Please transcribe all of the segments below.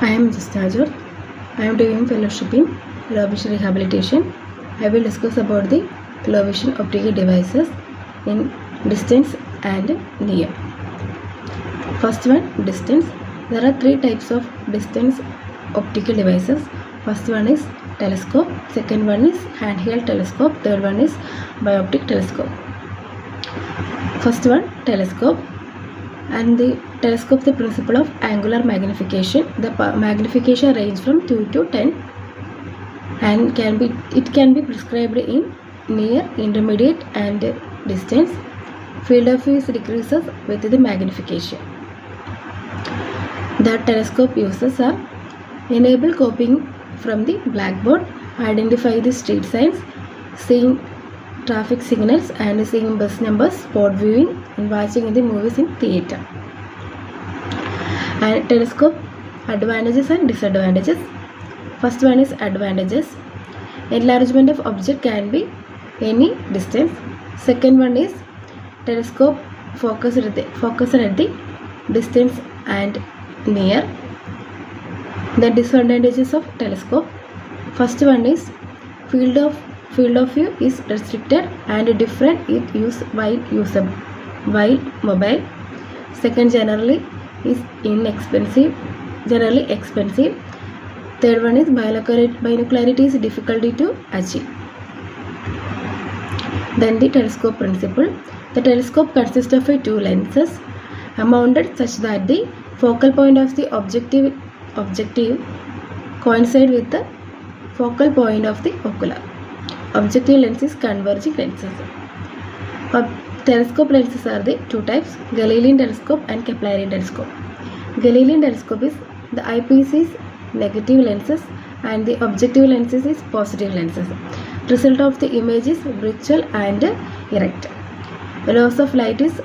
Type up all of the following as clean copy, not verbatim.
I am Jissna. I am doing fellowship in Rehabilitation. I will discuss about the low vision optical devices in distance and near. First one, distance. There are three types of distance optical devices. First one is telescope, second one is handheld telescope, third one is bioptic telescope. First one, telescope. And the telescope, the principle of angular magnification. The magnification range from 2 to 10 and it can be prescribed in near, intermediate and distance. Field of view decreases with the magnification. The telescope uses are enable copying from the blackboard, identify the street signs, seeing traffic signals and seeing bus numbers, spot viewing and watching the movies in theatre. And telescope advantages and disadvantages. First one is advantages. Enlargement of object can be any distance. Second one is telescope focused at the distance and near. The disadvantages of telescope. First one is field of view is restricted and different it use while mobile. Second, generally expensive. Third one is binocularity is difficulty to achieve. Then the telescope principle. The telescope consists of two lenses mounted such that the focal point of the objective coincide with the focal point of the ocular. Objective lens is converging lenses. Telescope lenses are the two types: Galilean telescope and Keplerian telescope. Galilean telescope is the eyepiece is negative lenses and the objective lenses is positive lenses. Result of the image is virtual and erect. Loss of light is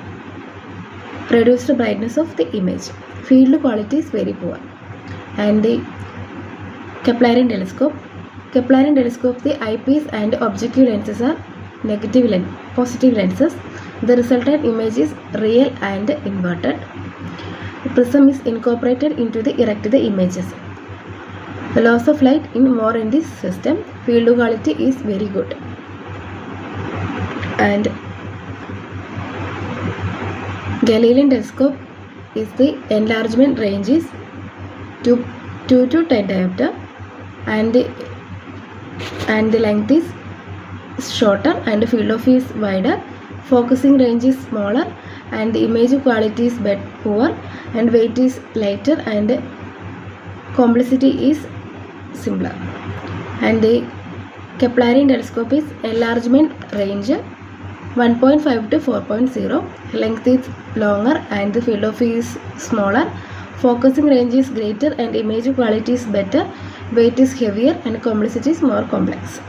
reduced brightness of the image. Field quality is very poor. And the Keplerian telescope. Keplerian telescope, the eyepiece and objective lenses are positive lenses. The resultant image is real and inverted. The prism is incorporated into the erect the images. The loss of light in this system. Field quality is very good. And Galilean telescope is the enlargement range is 2 to 10 diopter and the length is shorter and the field of view is wider. Focusing range is smaller and the image quality is poor and weight is lighter and complexity is similar. And the Keplerian telescope is enlargement range 1.5 to 4.0. Length is longer and the field of view is smaller. Focusing range is greater and image quality is better. Weight is heavier and complexity is more complex.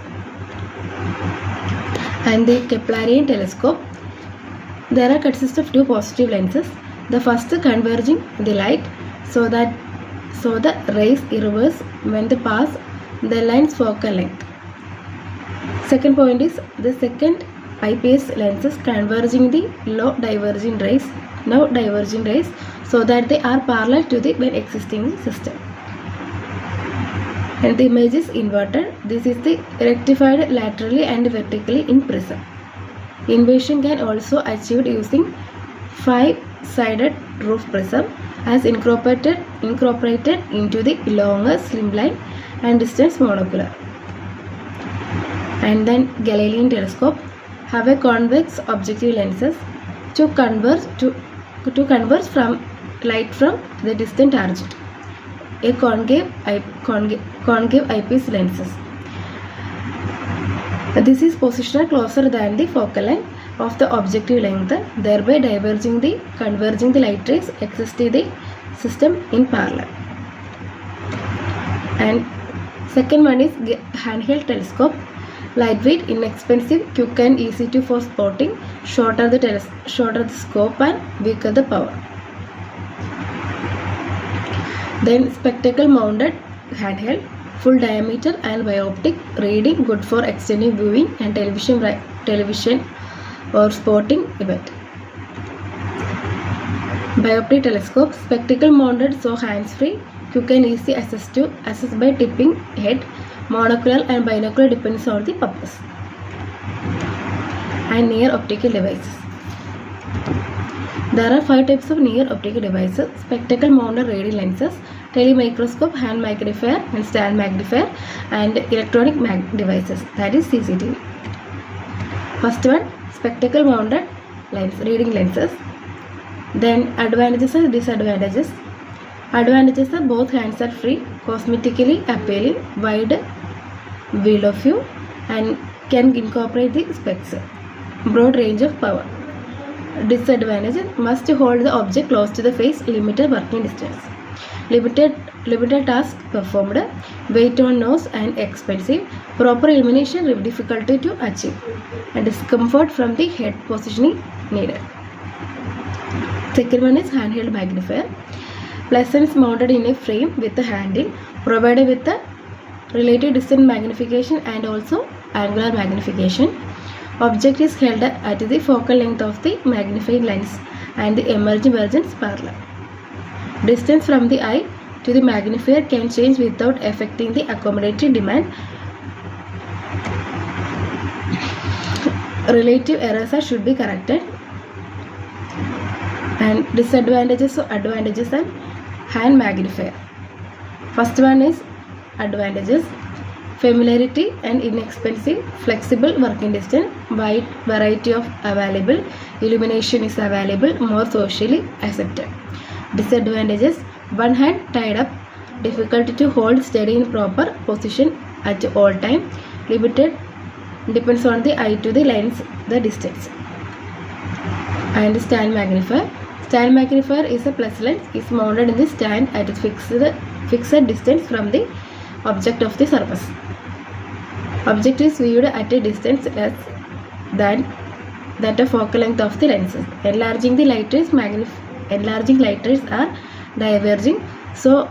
And the Keplerian telescope, there are consists of two positive lenses. The first converging the light so the rays reverse when they pass the line's focal length. Second point is the second eyepiece lenses converging the now diverging rays so that they are parallel to the when existing system. And the image is inverted. This is the rectified laterally and vertically in prism. Inversion can also achieved using 5-sided roof prism as incorporated into the longer slimline and distance monocular. And then Galilean telescope have a convex objective lenses to converge from light from the distant target. A concave eyepiece lenses. This is positioned closer than the focal line of the objective length, thereby converging the light rays exist in the system in parallel. And second one is handheld telescope. Lightweight, inexpensive, quick and easy to for spotting, shorter the scope and weaker the power. Then spectacle mounted handheld, full diameter and bioptic, reading, good for extended viewing and television or sporting event. Bioptic telescope, spectacle mounted, so hands-free, quick and easy access by tipping head. Monocular and binocular depends on the purpose. And near optical devices. There are 5 types of near optical devices: spectacle mounted radial lenses, telemicroscope, hand magnifier and stand magnifier, and electronic devices, that is CCTV. First one, spectacle mounted lens, reading lenses. Then advantages and disadvantages. Advantages are both hands are free, cosmetically appealing, wide field of view, and can incorporate the specs. Broad range of power. Disadvantages: must hold the object close to the face, limited working distance. Limited task performed, weight on nose and expensive, proper illumination difficulty to achieve, and discomfort from the head positioning needed. Second one is handheld magnifier. Pleasance mounted in a frame with a handle, provided with a relative distance magnification and also angular magnification. Object is held at the focal length of the magnifying lens and the emerging versions parallel. Distance from the eye to the magnifier can change without affecting the accommodating demand. Relative errors should be corrected. And disadvantages or advantages and hand magnifier. First one is advantages: familiarity and inexpensive, flexible working distance, wide variety of available, illumination is available, more socially accepted. Disadvantages: one hand tied up, difficulty to hold steady in proper position at all time, limited depends on the eye to the lens, the distance. And stand magnifier. Stand magnifier is a plus lens, is mounted in the stand at a fixed distance from the object of the surface. Object is viewed at a distance less than that of focal length of the lenses. Enlarging light rays are diverging, so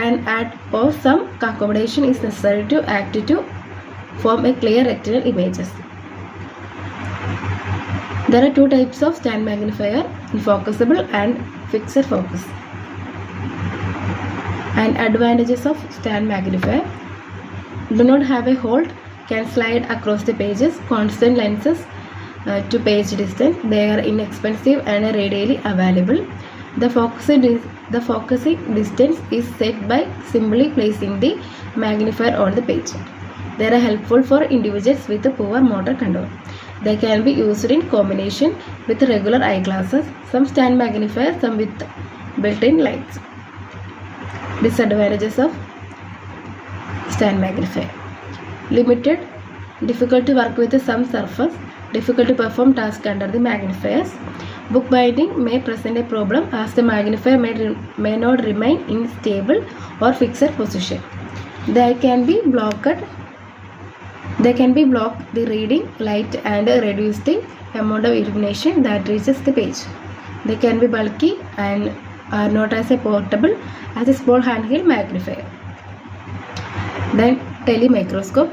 an add of some accommodation is necessary to act to form a clear retinal images. There are 2 types of stand magnifier: infocusable and fixed focus. And advantages of stand magnifier: do not have a hold, can slide across the pages, constant lenses to page distance, they are inexpensive and are readily available. The focusing distance is set by simply placing the magnifier on the page. They are helpful for individuals with poor motor control. They can be used in combination with regular eyeglasses. Some stand magnifiers, some with built-in lights. Disadvantages of stand magnifier: limited, difficult to work with some surface, difficult to perform tasks under the magnifiers. Bookbinding may present a problem as the magnifier may not remain in stable or fixed position. They can be blocked the reading light and reduce the amount of illumination that reaches the page. They can be bulky and are not as portable as a small handheld magnifier. Then telemicroscope.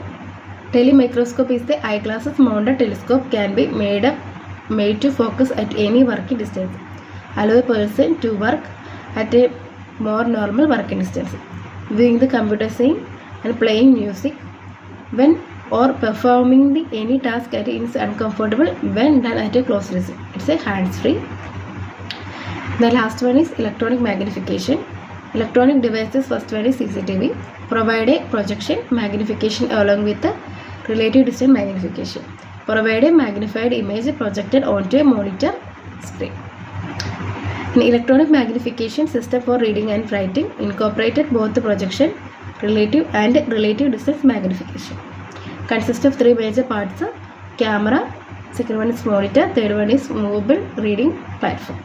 Telemicroscope is the eyeglasses mounted telescope, can be made to focus at any working distance, allow a person to work at a more normal working distance, viewing the computer scene and playing music when or performing any task that is uncomfortable when done at a close distance. It's a hands-free. The last one is electronic magnification. Electronic devices, first one is CCTV, provide a projection magnification along with the relative distance magnification. Provide a magnified image projected onto a monitor screen. An electronic magnification system for reading and writing incorporated both the projection, relative and relative distance magnification. Consists of 3 major parts: camera, second one is monitor, third one is movable reading platform.